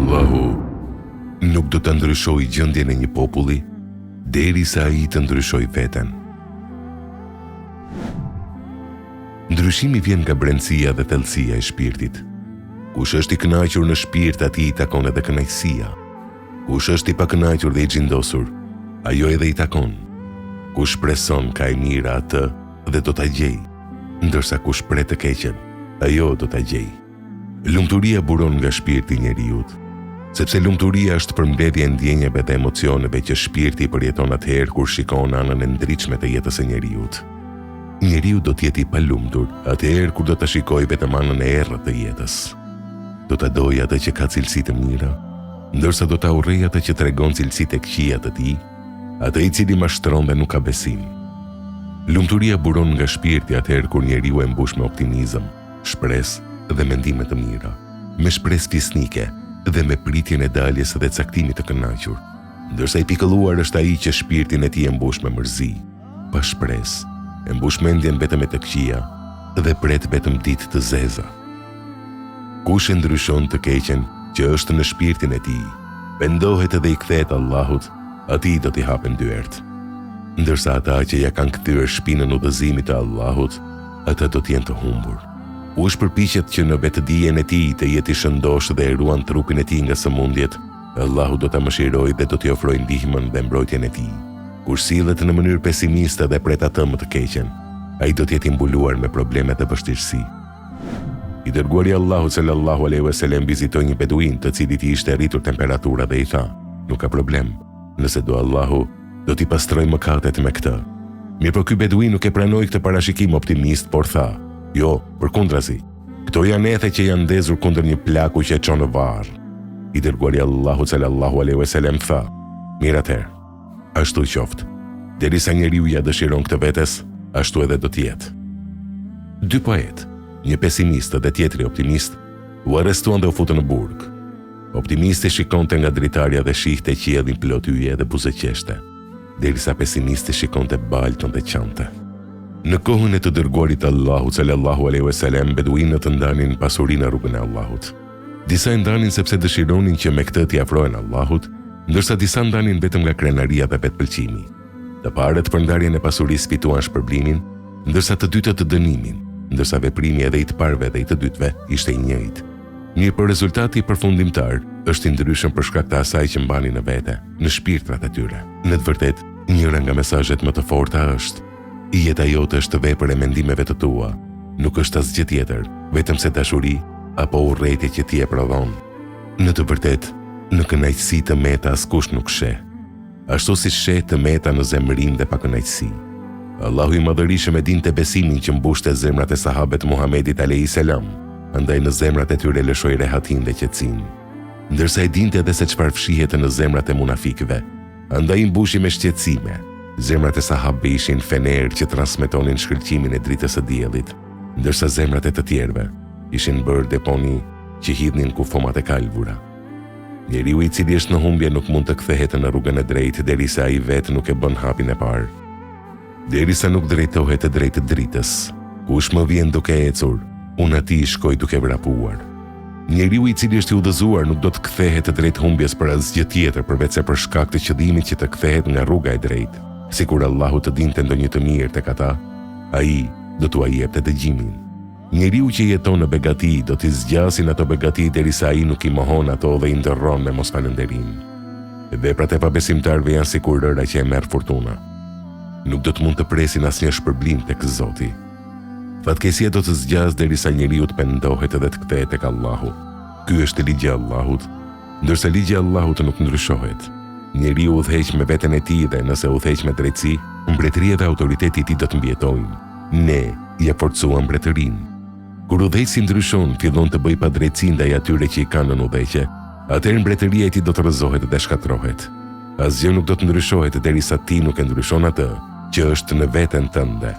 Allahu nuk do të ndryshojë gjendjen e një populli derisa ai të ndryshojë veten. Ndryshimi vjen nga brendësia dhe thellësia e shpirtit. Kush është i kënaqur në shpirt, atij i takon edhe kënaqësia. Kush është i pakënaqur dhe i xhindosur, ajo edhe i takon. Kush preson ka e mira atë dhe do ta gjej, ndërsa kush pret të keqen, ajo do ta gjej. Lumturia buron nga shpirti i njeriut, sepse lumturia është përmbledhja e ndjenjave dhe emocioneve që shpirti i përjeton atëherë kur shikon anën e ndritshme të jetës së njeriut. Njeriu do të jetë i palumtur atëherë kur do ta shikojë vetëm anën e errët të jetës. Do ta dojë atë që ka cilësi të mira, ndërsa do ta urrejë atë që tregon cilësitë e këqija të tij, atë i cili mashtron dhe nuk ka besim. Lumturia buron nga shpirti atëherë kur njeriu e mbush me optimizëm, shpresë dhe mendime të mira, me shpresë fisnike dhe me pritjen e daljes dhe caktimit të kënaqur, ndërsa i pikëlluar është ai që shpirtin e tij e mbush me mërzi, pa shpresë, e mbush mendjen vetëm me të këqija dhe pret vetëm ditë të zeza. Kush e ndryshon të keqen që është në shpirtin e tij, pendohet dhe i kthehet Allahut, atij do t'i hapen dyert. Ndërsa ata që ja kanë kthyer shpinën udhëzimit të Allahut, ata do t'jenë të humbur. Kush përpiqet që në vetëdijen e tij të jetë i shëndosh dhe e ruan trupin e tij nga sëmundjet, Allahu do ta mëshirojë dhe do t'i ofrojë ndihmën dhe mbrojtjen e tij. Kush sillet në mënyrë pesimiste dhe pret atë më të keqen, ai do të jetë i mbuluar me probleme dhe vështirësi. I dërguari Allahu sallallahu alaihi wasallam vizitoi një beduin të cilit i ishte rritur temperatura dhe i tha: "Nuk ka problem, nëse do Allahu, do t'i pastroj mëkatet me këtë." Mirëpo ky beduin nuk e pranoi këtë parashikim optimist, por tha: "Jo, përkundrazi, këto janë ethe që janë ndezur kundër një plaku që e çon në varr." I dërguari Allahu sallallahu alaihi wasallam tha: "Mirë atëherë, ashtu qoftë. Derisa njeriu ja dëshiron këtë vetes, ashtu edhe do të jetë." Dy poet, një pesimist dhe tjetri optimist, u arrestuan dhe u futën në burg. Optimisti shikonte nga dritarja dhe shihte qiellin plot yje dhe buzëqeshte, derisa pesimisti shikonte balton dhe qante. Në kohën e të dërguarit Allahut sallallahu alaihi wasallam, beduinët ndanin pasurinë në rrugën e Allahut. Disa ndanin sepse dëshironin që me këtë t'i afrohen Allahut, ndërsa disa ndanin vetëm nga krenaria dhe vetpëlqimi. Të parët për ndarjen e pasurisë fituan shpërblimin, ndërsa të dytët të dënimin, ndërsa veprimi edhe i të parëve dhe i të dytëve ishte i njëjtë. Mirë, për rezultati përfundimtar është i ndryshëm për shkak të asaj që mbanin në vete, në shpirtrat e tyre. Në të vërtetë, njëra nga mesazhet më të forta është: jeta jote është vepër e mendimeve të tua, nuk është asgjë tjetër, vetëm se dashuri apo urrëtie që ti e prodhon. Në të vërtetë, në kënaqësi të meta askush nuk sheh, ashtu si sheh të meta në zemërim dhe pakënaqësi. Allahu i Madhërisëm e dinte besimin që mbushte zemrat e sahabët Muhamedit alayhis salam, andaj në zemrat e tyre lëshoi rehatin dhe qetësinë. Ndërsa e dinte edhe se çfarë fshihet në zemrat e munafikëve, andaj i mbushi me shqetësime. Zemrat e sahabëve ishin fener që transmetonin shkëlqimin e dritës së diellit, ndërsa zemrat e të tjerëve ishin bërë deponi që hidhnin kufomat e kalvura. Njeriu i cili është në humbje nuk mund të kthehet në rrugën e drejtë derisa ai vetë nuk e bën hapin e parë. Derisa nuk drejtohet e drejtë dritës, kush më vjen duke ecur, unë atij shkoj duke vrapuar. Njeriu i cili është i udhëzuar nuk do të kthehet të drejtë humbjes për asgjë tjetër përveç se për shkak të qëllimit që të kthehet nga rruga e drejtë. Sikur Allahu të dinte ndonjë të mirë tek ata, ai do t'ua jepte dëgjimin. Njeriu që jeton në begati do t'i zgjasin ato begati derisa ai nuk i mohon ato dhe i ndërron me mosfalënderim. Veprat e pabesimtarëve janë sikur rëra që e merr fortuna. Nuk do të mund të presin asnjë shpërblim tek Zoti. Fatkeqësia do të zgjas derisa njeriu të pendohet edhe të kthehet tek Allahu. Ky është ligji i Allahut, ndërsa ligji i Allahut nuk ndryshohet. Njeriu udhëheq me veten e tij dhe nëse udhëheq me drejtësi, mbretëria dhe autoriteti i tij do të mbjetojnë. Ne ja forcuam mbretërinë. Kur udhëheqësi ndryshon, fillon të bëjë padrejtësi ndaj atyre që i kanë në udhëheqje, atëherë mbretëria e tij do të rrëzohet dhe shkatërrohet. Asgjë nuk do të ndryshohet derisa ti nuk e ndryshon atë që është në veten tënde.